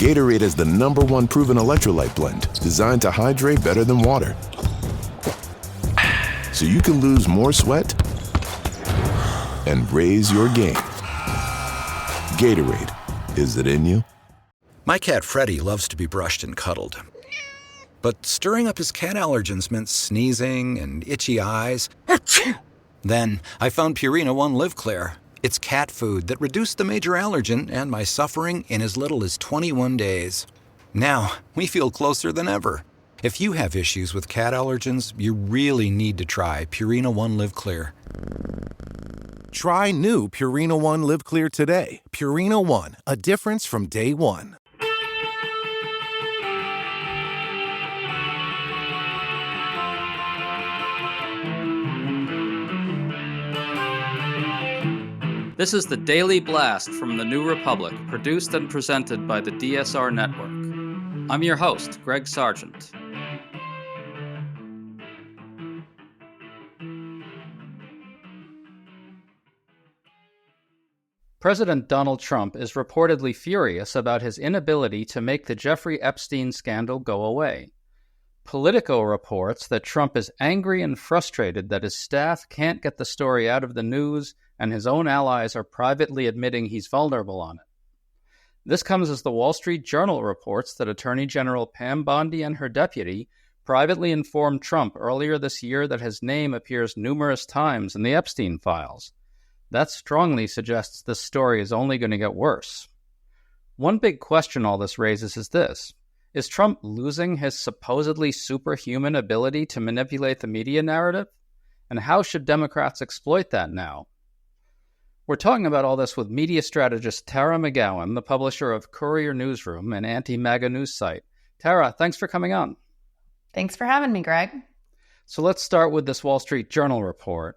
Gatorade is the #1 proven electrolyte blend designed to hydrate better than water. So you can lose more sweat and raise your game. Gatorade, is it in you? My cat Freddie loves to be brushed and cuddled. But stirring up his cat allergens meant sneezing and itchy eyes. Then I found Purina One Live Clear. It's cat food that reduced the major allergen and my suffering in as little as 21 days. Now, we feel closer than ever. If you have issues with cat allergens, you really need to try Purina One Live Clear. Try new Purina One Live Clear today. Purina One, a difference from day one. This is the Daily Blast from the New Republic, produced and presented by the DSR Network. I'm your host, Greg Sargent. President Donald Trump is reportedly furious about his inability to make the Jeffrey Epstein scandal go away. Politico reports that Trump is angry and frustrated that his staff can't get the story out of the news and his own allies are privately admitting he's vulnerable on it. This comes as the Wall Street Journal reports that Attorney General Pam Bondi and her deputy privately informed Trump earlier this year that his name appears numerous times in the Epstein files. That strongly suggests this story is only going to get worse. One big question all this raises is this: is Trump losing his supposedly superhuman ability to manipulate the media narrative? And how should Democrats exploit that now? We're talking about all this with media strategist Tara McGowan, the publisher of Courier Newsroom, an anti-MAGA news site. Tara, thanks for coming on. Thanks for having me, Greg. So let's start with this Wall Street Journal report.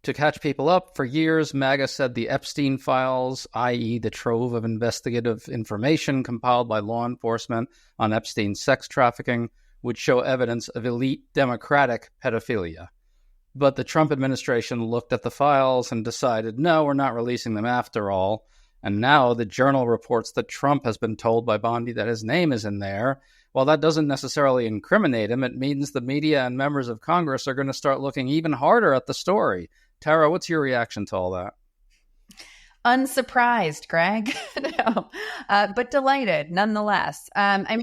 To catch people up, for years, MAGA said the Epstein files, i.e. the trove of investigative information compiled by law enforcement on Epstein's sex trafficking, would show evidence of elite Democratic pedophilia. But the Trump administration looked at the files and decided, no, we're not releasing them after all. And now the Journal reports that Trump has been told by Bondi that his name is in there. While that doesn't necessarily incriminate him, it means the media and members of Congress are going to start looking even harder at the story. Tara, what's your reaction to all that? Unsurprised, Greg. No, but delighted nonetheless. I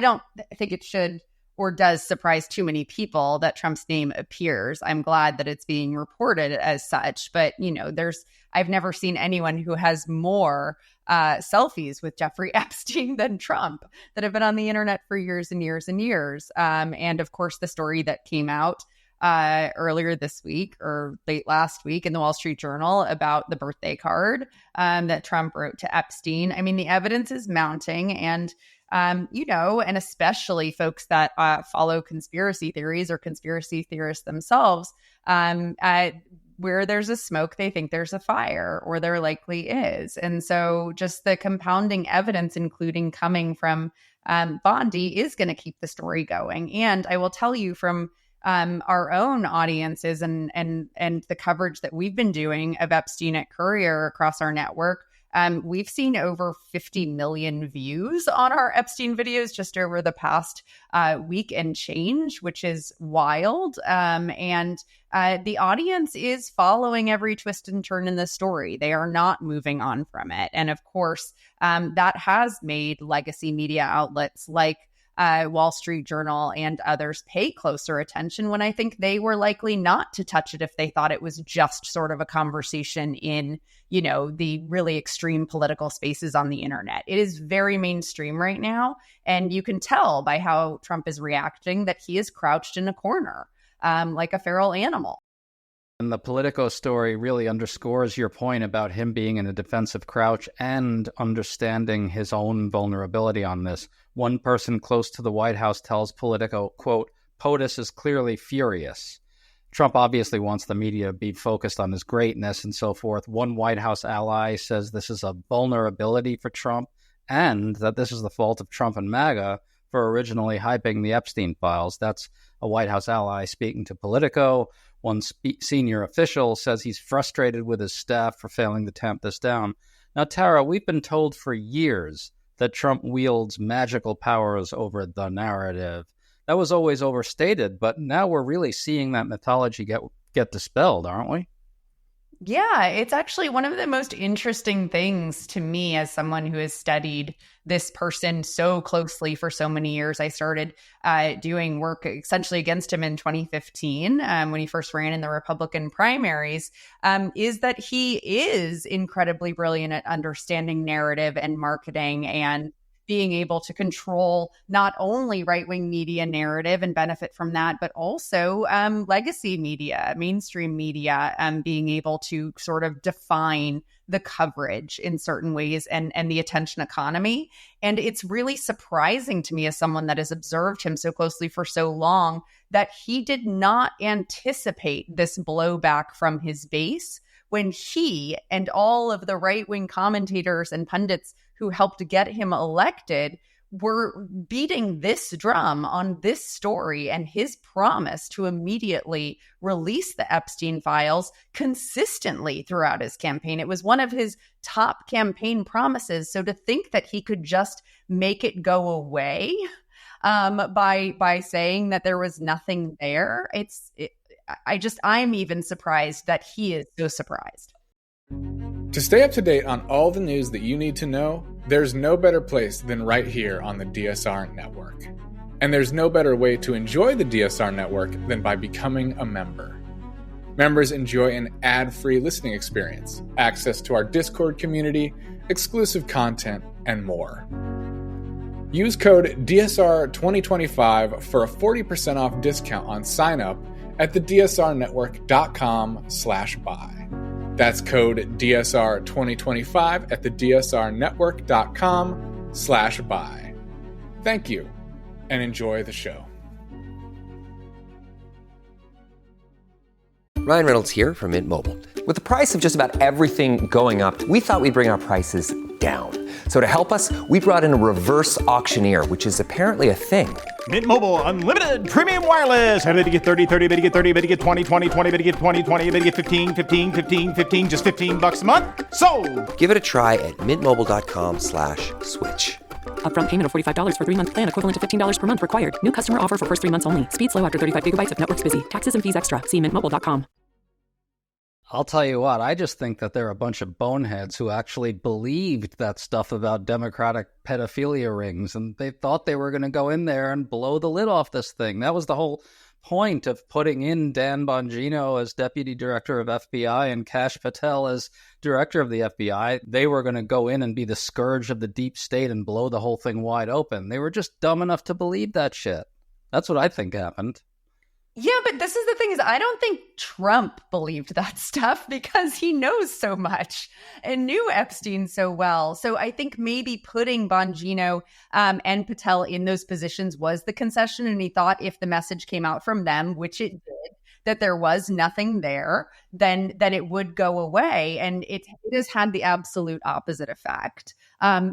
don't think it should or does surprise too many people that Trump's name appears. I'm glad that it's being reported as such. But, I've never seen anyone who has more selfies with Jeffrey Epstein than Trump that have been on the internet for years and years and years. And of course, the story that came out earlier this week or late last week in the Wall Street Journal about the birthday card that Trump wrote to Epstein. I mean, the evidence is mounting and, and especially folks that follow conspiracy theories or conspiracy theorists themselves, where there's a smoke, they think there's a fire, or there likely is. And so just the compounding evidence, including coming from Bondi, is going to keep the story going. And I will tell you from our own audiences and the coverage that we've been doing of Epstein at Courier across our network, we've seen over 50 million views on our Epstein videos just over the past week and change, which is wild. And the audience is following every twist and turn in the story. They are not moving on from it. And of course, that has made legacy media outlets like Wall Street Journal and others pay closer attention when I think they were likely not to touch it if they thought it was just sort of a conversation in, the really extreme political spaces on the internet. It is very mainstream right now. And you can tell by how Trump is reacting that he is crouched in a corner like a feral animal. And the Politico story really underscores your point about him being in a defensive crouch and understanding his own vulnerability on this. One person close to the White House tells Politico, quote, POTUS is clearly furious. Trump obviously wants the media to be focused on his greatness and so forth. One White House ally says this is a vulnerability for Trump and that this is the fault of Trump and MAGA for originally hyping the Epstein files. That's a White House ally speaking to Politico. One senior official says he's frustrated with his staff for failing to tamp this down. Now, Tara, we've been told for years that Trump wields magical powers over the narrative. That was always overstated, but now we're really seeing that mythology get dispelled, aren't we? Yeah, it's actually one of the most interesting things to me as someone who has studied this person so closely for so many years. I started doing work essentially against him in 2015 when he first ran in the Republican primaries, is that he is incredibly brilliant at understanding narrative and marketing and being able to control not only right-wing media narrative and benefit from that, but also legacy media, mainstream media, being able to sort of define the coverage in certain ways and the attention economy. And it's really surprising to me as someone that has observed him so closely for so long that he did not anticipate this blowback from his base when he and all of the right-wing commentators and pundits who helped get him elected were beating this drum on this story and his promise to immediately release the Epstein files consistently throughout his campaign. It was one of his top campaign promises. So to think that he could just make it go away by saying that there was nothing there, I'm even surprised that he is so surprised. To stay up to date on all the news that you need to know, there's no better place than right here on the DSR Network. And there's no better way to enjoy the DSR Network than by becoming a member. Members enjoy an ad-free listening experience, access to our Discord community, exclusive content, and more. Use code DSR2025 for a 40% off discount on sign-up at thedsrnetwork.com/buy. That's code DSR2025 at thedsrnetwork.com/buy. Thank you, and enjoy the show. Ryan Reynolds here from Mint Mobile. With the price of just about everything going up, we thought we'd bring our prices down. So to help us, we brought in a reverse auctioneer, which is apparently a thing. Mint Mobile Unlimited Premium Wireless. How to get 30, 30, bit to get 30, bit to get 20, 20, 20, bit to get 20, 20, bit to get 15, 15, 15, 15, just $15 a month? Sold! Give it a try at mintmobile.com/switch. Upfront payment of $45 for 3-month plan, equivalent to $15 per month required. New customer offer for first 3 months only. Speed slow after 35 gigabytes if network's busy. Taxes and fees extra. See mintmobile.com. I'll tell you what, I just think that there are a bunch of boneheads who actually believed that stuff about Democratic pedophilia rings, and they thought they were going to go in there and blow the lid off this thing. That was the whole point of putting in Dan Bongino as Deputy Director of FBI and Kash Patel as Director of the FBI. They were going to go in and be the scourge of the deep state and blow the whole thing wide open. They were just dumb enough to believe that shit. That's what I think happened. Yeah, but this is the thing is I don't think Trump believed that stuff because he knows so much and knew Epstein so well. So I think maybe putting Bongino and Patel in those positions was the concession. And he thought if the message came out from them, which it did, that there was nothing there, then it would go away. And it has had the absolute opposite effect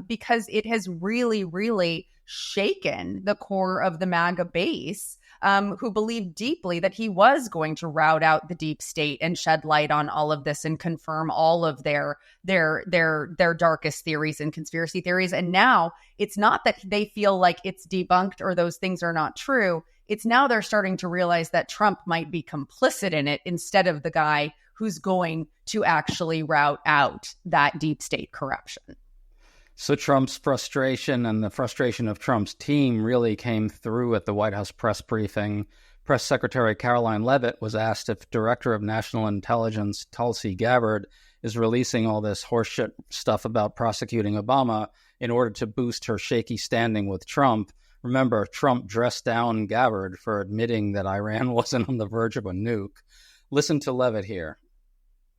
because it has really, really shaken the core of the MAGA base. Who believed deeply that he was going to rout out the deep state and shed light on all of this and confirm all of their darkest theories and conspiracy theories. And now it's not that they feel like it's debunked or those things are not true. It's now they're starting to realize that Trump might be complicit in it instead of the guy who's going to actually rout out that deep state corruption. So Trump's frustration and the frustration of Trump's team really came through at the White House press briefing. Press Secretary Caroline Leavitt was asked if Director of National Intelligence Tulsi Gabbard is releasing all this horseshit stuff about prosecuting Obama in order to boost her shaky standing with Trump. Remember, Trump dressed down Gabbard for admitting that Iran wasn't on the verge of a nuke. Listen to Leavitt here.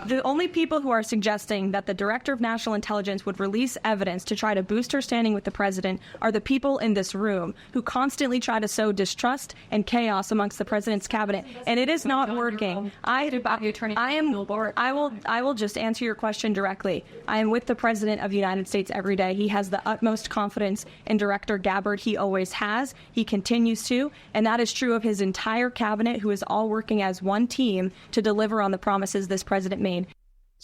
The only people who are suggesting that the Director of National Intelligence would release evidence to try to boost her standing with the president are the people in this room who constantly try to sow distrust and chaos amongst the president's cabinet, and it is not working. I will just answer your question directly. I am with the President of the United States every day. He has the utmost confidence in Director Gabbard. He always has. He continues to, and that is true of his entire cabinet, who is all working as one team to deliver on the promises this president made.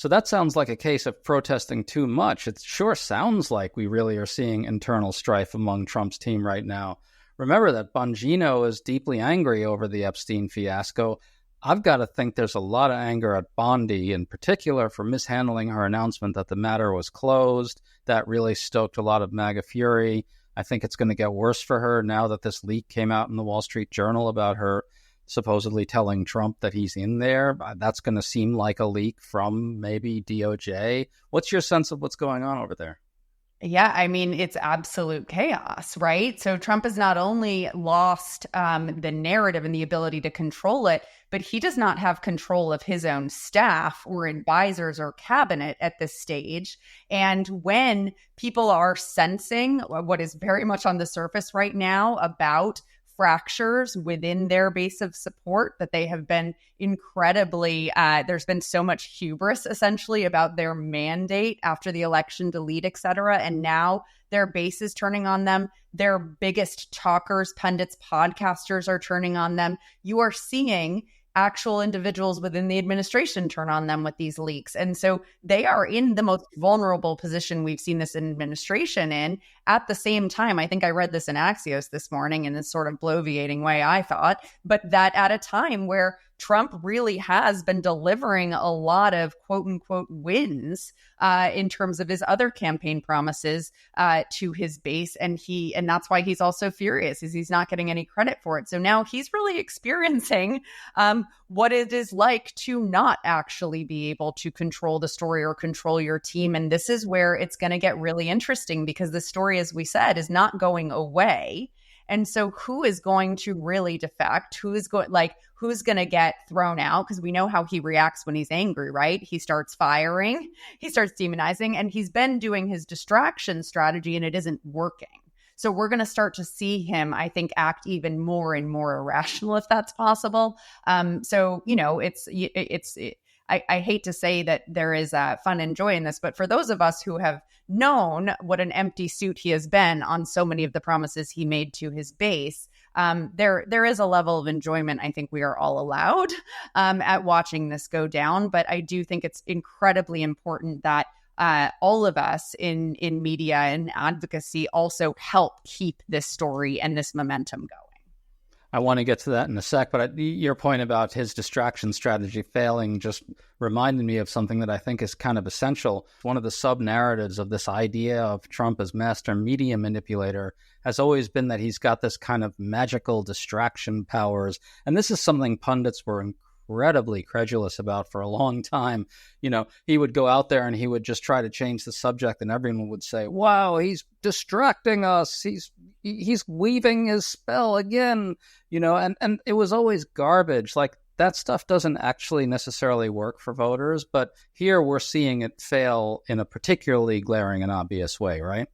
So that sounds like a case of protesting too much. It sure sounds like we really are seeing internal strife among Trump's team right now. Remember that Bongino is deeply angry over the Epstein fiasco. I've got to think there's a lot of anger at Bondi, in particular for mishandling her announcement that the matter was closed. That really stoked a lot of MAGA fury. I think it's going to get worse for her now that this leak came out in the Wall Street Journal about her supposedly telling Trump that he's in there. That's going to seem like a leak from maybe DOJ. What's your sense of what's going on over there? Yeah, I mean, it's absolute chaos, right? So Trump has not only lost the narrative and the ability to control it, but he does not have control of his own staff or advisors or cabinet at this stage. And when people are sensing what is very much on the surface right now about fractures within their base of support, that they have been incredibly, there's been so much hubris essentially about their mandate after the election to lead, et cetera. And now their base is turning on them. Their biggest talkers, pundits, podcasters are turning on them. You are seeing actual individuals within the administration turn on them with these leaks. And so they are in the most vulnerable position we've seen this administration in. At the same time, I think I read this in Axios this morning in this sort of bloviating way, I thought, but that at a time where Trump really has been delivering a lot of quote unquote wins in terms of his other campaign promises to his base. And that's why he's also furious, is he's not getting any credit for it. So now he's really experiencing what it is like to not actually be able to control the story or control your team. And this is where it's going to get really interesting, because the story, as we said, is not going away. And so who is going to really defect? Who's going to get thrown out? Because we know how he reacts when he's angry, right? He starts firing, he starts demonizing, and he's been doing his distraction strategy and it isn't working. So we're going to start to see him, I think, act even more and more irrational, if that's possible. So, you know, I hate to say that there is fun and joy in this, but for those of us who have known what an empty suit he has been on so many of the promises he made to his base, there is a level of enjoyment I think we are all allowed at watching this go down. But I do think it's incredibly important that all of us in media and advocacy also help keep this story and this momentum going. I want to get to that in a sec, but your point about his distraction strategy failing just reminded me of something that I think is kind of essential. One of the sub-narratives of this idea of Trump as master media manipulator has always been that he's got this kind of magical distraction powers. And this is something pundits were incredibly credulous about for a long time. You know, he would go out there and he would just try to change the subject and everyone would say, wow, he's distracting us. He's weaving his spell again, you know, and it was always garbage. Like, that stuff doesn't actually necessarily work for voters, but here we're seeing it fail in a particularly glaring and obvious way, right?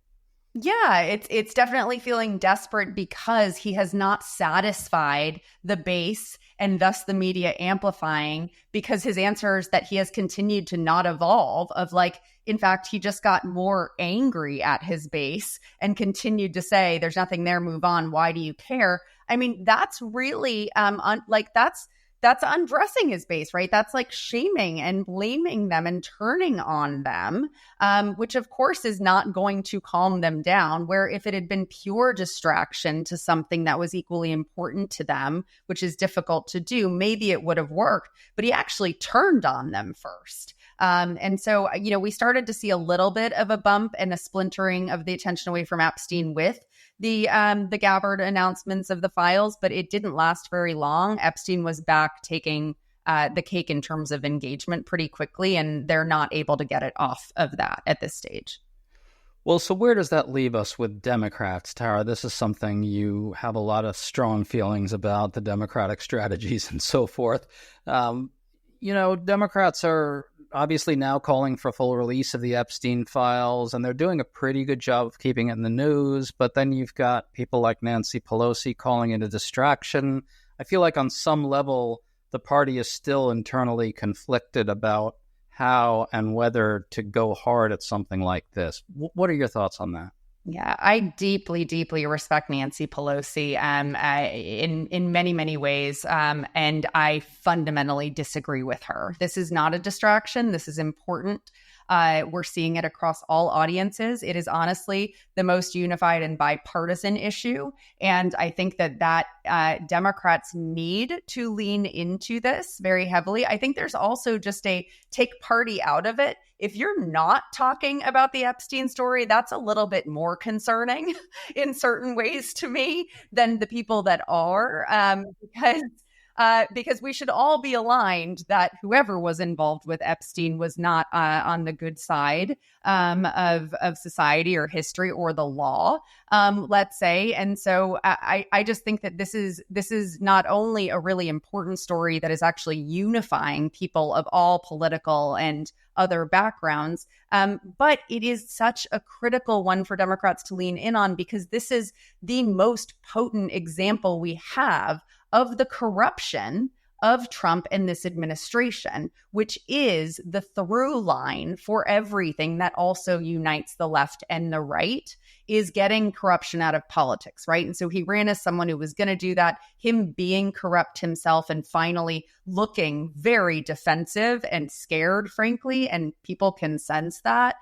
Yeah, it's definitely feeling desperate because he has not satisfied the base and thus the media amplifying, because his answers that he has continued to not evolve of, like, in fact, he just got more angry at his base and continued to say, there's nothing there, move on. Why do you care? I mean, that's really that's undressing his base, right? That's like shaming and blaming them and turning on them, which of course is not going to calm them down. Where if it had been pure distraction to something that was equally important to them, which is difficult to do, maybe it would have worked, but he actually turned on them first. And so, you know, we started to see a little bit of a bump and a splintering of the attention away from Epstein with the Gabbard announcements of the files, but it didn't last very long. Epstein was back taking the cake in terms of engagement pretty quickly, and they're not able to get it off of that at this stage. Well, so where does that leave us with Democrats, Tara? This is something you have a lot of strong feelings about, the Democratic strategies and so forth. You know, Democrats are obviously now calling for full release of the Epstein files, and they're doing a pretty good job of keeping it in the news. But then you've got people like Nancy Pelosi calling it a distraction. I feel like on some level, the party is still internally conflicted about how and whether to go hard at something like this. What are your thoughts on that? Yeah, I deeply, deeply respect Nancy Pelosi in many, many ways. And I fundamentally disagree with her. This is not a distraction. This is important. We're seeing it across all audiences. It is honestly the most unified and bipartisan issue. And I think that Democrats need to lean into this very heavily. I think there's also just a take party out of it. If you're not talking about the Epstein story, that's a little bit more concerning in certain ways to me than the people that are, because we should all be aligned that whoever was involved with Epstein was not on the good side of society or history or the law, let's say. And so I just think that this is not only a really important story that is actually unifying people of all political and other backgrounds, but it is such a critical one for Democrats to lean in on, because this is the most potent example we have of the corruption of Trump and this administration, which is the through line for everything that also unites the left and the right, is getting corruption out of politics, right? And so he ran as someone who was going to do that, him being corrupt himself and finally looking very defensive and scared, frankly, and people can sense that.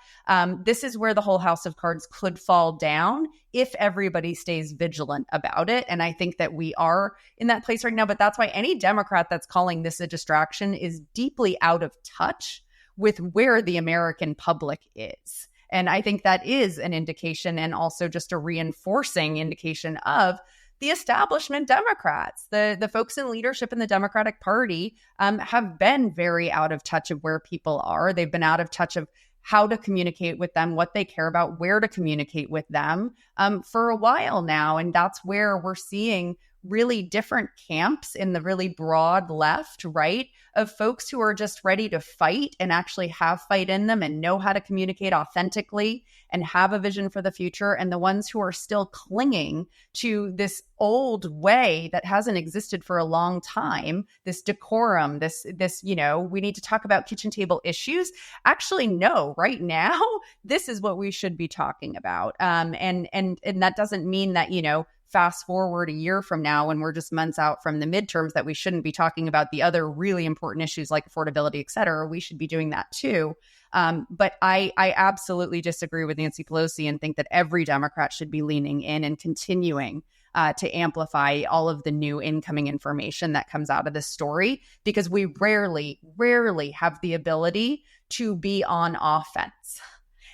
This is where the whole house of cards could fall down if everybody stays vigilant about it. And I think that we are in that place right now, but that's why any Democrat that's calling this a distraction is deeply out of touch with where the American public is. And I think that is an indication, and also just a reinforcing indication of the establishment Democrats. The folks in leadership in the Democratic Party have been very out of touch of where people are. They've been out of touch of how to communicate with them, what they care about, where to communicate with them for a while now. And that's where we're seeing really different camps in the really broad left, right, of folks who are just ready to fight and actually have fight in them and know how to communicate authentically and have a vision for the future, and the ones who are still clinging to this old way that hasn't existed for a long time, this decorum, this we need to talk about kitchen table issues. Actually, no, right now, this is what we should be talking about. And that doesn't mean that, fast forward a year from now when we're just months out from the midterms, that we shouldn't be talking about the other really important issues like affordability, et cetera. We should be doing that too. But I absolutely disagree with Nancy Pelosi and think that every Democrat should be leaning in and continuing to amplify all of the new incoming information that comes out of this story, because we rarely have the ability to be on offense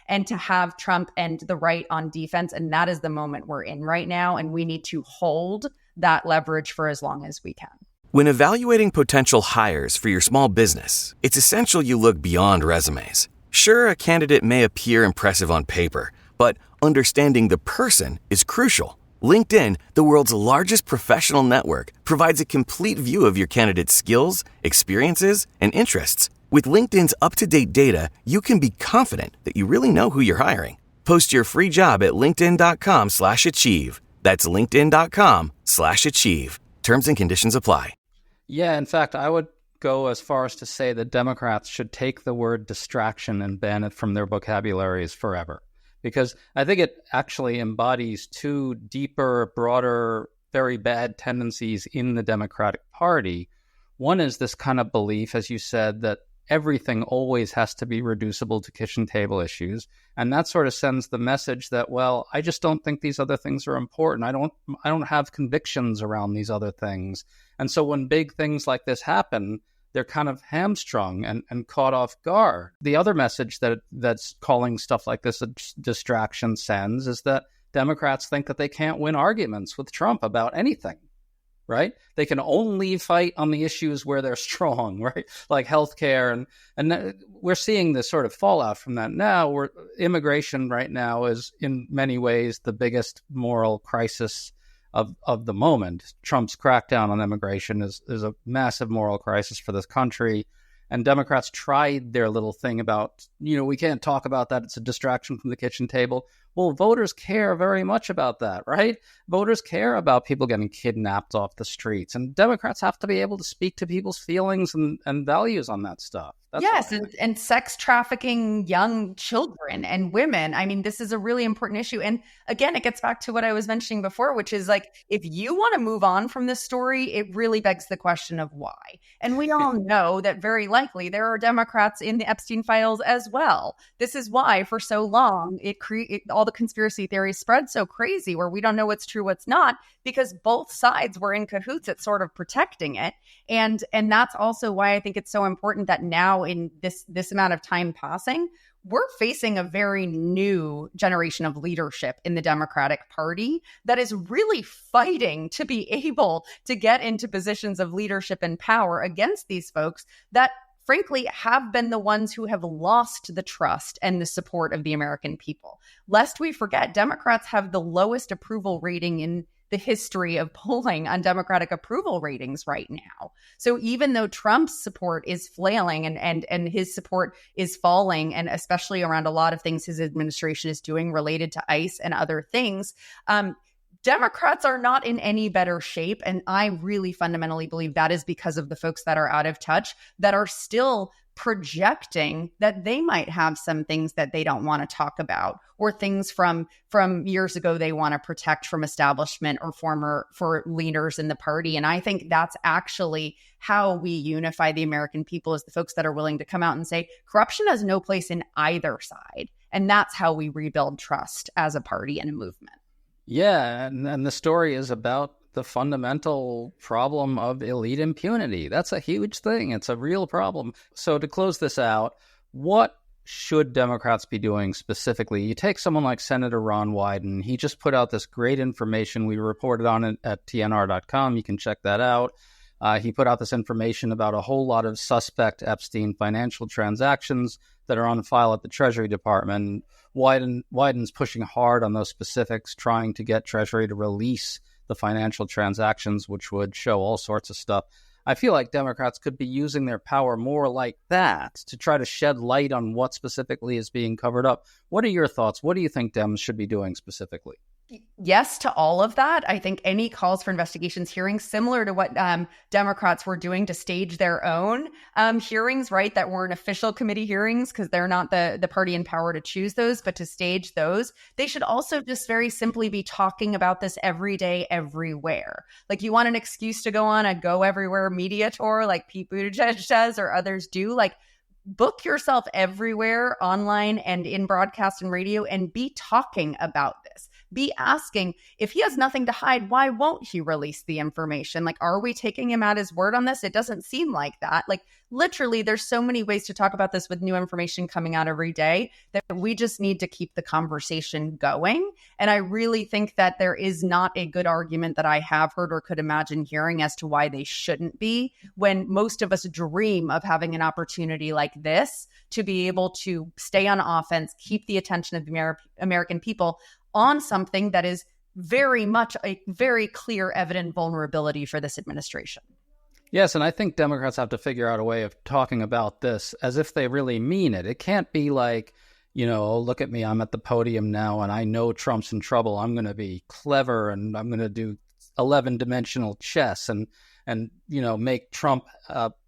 and to have Trump and the right on defense. And that is the moment we're in right now. And we need to hold that leverage for as long as we can. When evaluating potential hires for your small business, it's essential you look beyond resumes. Sure, a candidate may appear impressive on paper, but understanding the person is crucial. LinkedIn, the world's largest professional network, provides a complete view of your candidate's skills, experiences, and interests. With LinkedIn's up-to-date data, you can be confident that you really know who you're hiring. Post your free job at linkedin.com/achieve. That's linkedin.com/achieve. Terms and conditions apply. Yeah, in fact, I would go as far as to say that Democrats should take the word distraction and ban it from their vocabularies forever. Because I think it actually embodies two deeper, broader, very bad tendencies in the Democratic Party. One is this kind of belief, as you said, that everything always has to be reducible to kitchen table issues. And that sort of sends the message that, well, I just don't think these other things are important. I don't have convictions around these other things. And so when big things like this happen, they're kind of hamstrung and caught off guard. The other message that's calling stuff like this a distraction sends is that Democrats think that they can't win arguments with Trump about anything. Right? They can only fight on the issues where they're strong, right? Like healthcare. And we're seeing this sort of fallout from that now, where immigration right now is in many ways the biggest moral crisis of the moment. Trump's crackdown on immigration is a massive moral crisis for this country. And Democrats tried their little thing about, we can't talk about that. It's a distraction from the kitchen table. Well, voters care very much about that, right? Voters care about people getting kidnapped off the streets. And Democrats have to be able to speak to people's feelings and values on that stuff. Yes, and sex trafficking young children and women. I mean, this is a really important issue. And again, it gets back to what I was mentioning before, which is like, if you want to move on from this story, it really begs the question of why. And we all know that very likely there are Democrats in the Epstein files as well. This is why for so long all the conspiracy theories spread so crazy, where we don't know what's true, what's not, because both sides were in cahoots at sort of protecting it. And that's also why I think it's so important that now, in this amount of time passing, we're facing a very new generation of leadership in the Democratic Party that is really fighting to be able to get into positions of leadership and power against these folks that frankly have been the ones who have lost the trust and the support of the American people. Lest we forget, Democrats have the lowest approval rating in the history of polling on Democratic approval ratings right now. So even though Trump's support is flailing and his support is falling, and especially around a lot of things his administration is doing related to ICE and other things, Democrats are not in any better shape. And I really fundamentally believe that is because of the folks that are out of touch, that are still projecting that they might have some things that they don't want to talk about, or things from years ago they want to protect from establishment or for leaders in the party. And I think that's actually how we unify the American people, is the folks that are willing to come out and say corruption has no place in either side. And that's how we rebuild trust as a party and a movement. Yeah, and the story is about the fundamental problem of elite impunity. That's a huge thing. It's a real problem. So to close this out, what should Democrats be doing specifically? You take someone like Senator Ron Wyden. He just put out this great information. We reported on it at TNR.com. You can check that out. He put out this information about a whole lot of suspect Epstein financial transactions that are on file at the Treasury Department. Wyden's pushing hard on those specifics, trying to get Treasury to release the financial transactions, which would show all sorts of stuff. I feel like Democrats could be using their power more like that to try to shed light on what specifically is being covered up. What are your thoughts? What do you think Dems should be doing specifically? Yes to all of that. I think any calls for investigations hearings, similar to what Democrats were doing to stage their own hearings, right, that weren't official committee hearings because they're not the party in power to choose those, but to stage those. They should also just very simply be talking about this every day, everywhere. Like, you want an excuse to go on a go everywhere media tour like Pete Buttigieg does or others do, like, book yourself everywhere, online and in broadcast and radio, and be talking about this. Be asking, if he has nothing to hide, why won't he release the information? Like, are we taking him at his word on this? It doesn't seem like that. Like, literally, there's so many ways to talk about this with new information coming out every day that we just need to keep the conversation going. And I really think that there is not a good argument that I have heard or could imagine hearing as to why they shouldn't be, when most of us dream of having an opportunity like this to be able to stay on offense, keep the attention of the American people on something that is very much a very clear, evident vulnerability for this administration. Yes, and I think Democrats have to figure out a way of talking about this as if they really mean it. It can't be like, oh, look at me, I'm at the podium now and I know Trump's in trouble. I'm going to be clever and I'm going to do 11-dimensional chess and make Trump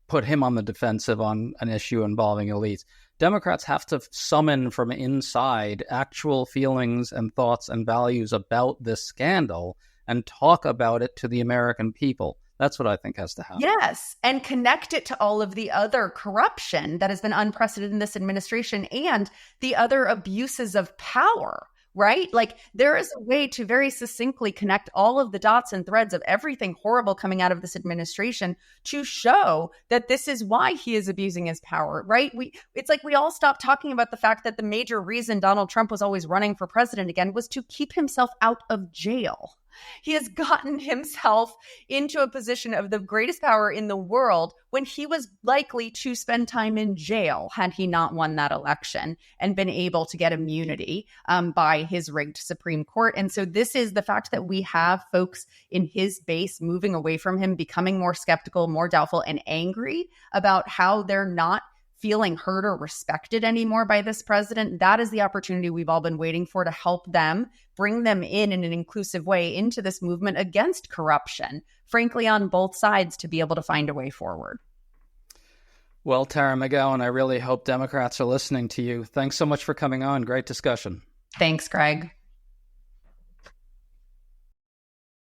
put him on the defensive on an issue involving elites. Democrats have to summon from inside actual feelings and thoughts and values about this scandal and talk about it to the American people. That's what I think has to happen. Yes, and connect it to all of the other corruption that has been unprecedented in this administration and the other abuses of power, right? Like, there is a way to very succinctly connect all of the dots and threads of everything horrible coming out of this administration to show that this is why he is abusing his power, right? It's like we all stopped talking about the fact that the major reason Donald Trump was always running for president again was to keep himself out of jail. He has gotten himself into a position of the greatest power in the world when he was likely to spend time in jail had he not won that election and been able to get immunity by his rigged Supreme Court. And so this is the fact that we have folks in his base moving away from him, becoming more skeptical, more doubtful, and angry about how they're not feeling heard or respected anymore by this president. That is the opportunity we've all been waiting for, to help them, bring them in an inclusive way into this movement against corruption, frankly, on both sides, to be able to find a way forward. Well, Tara McGowan, I really hope Democrats are listening to you. Thanks so much for coming on. Great discussion. Thanks, Greg.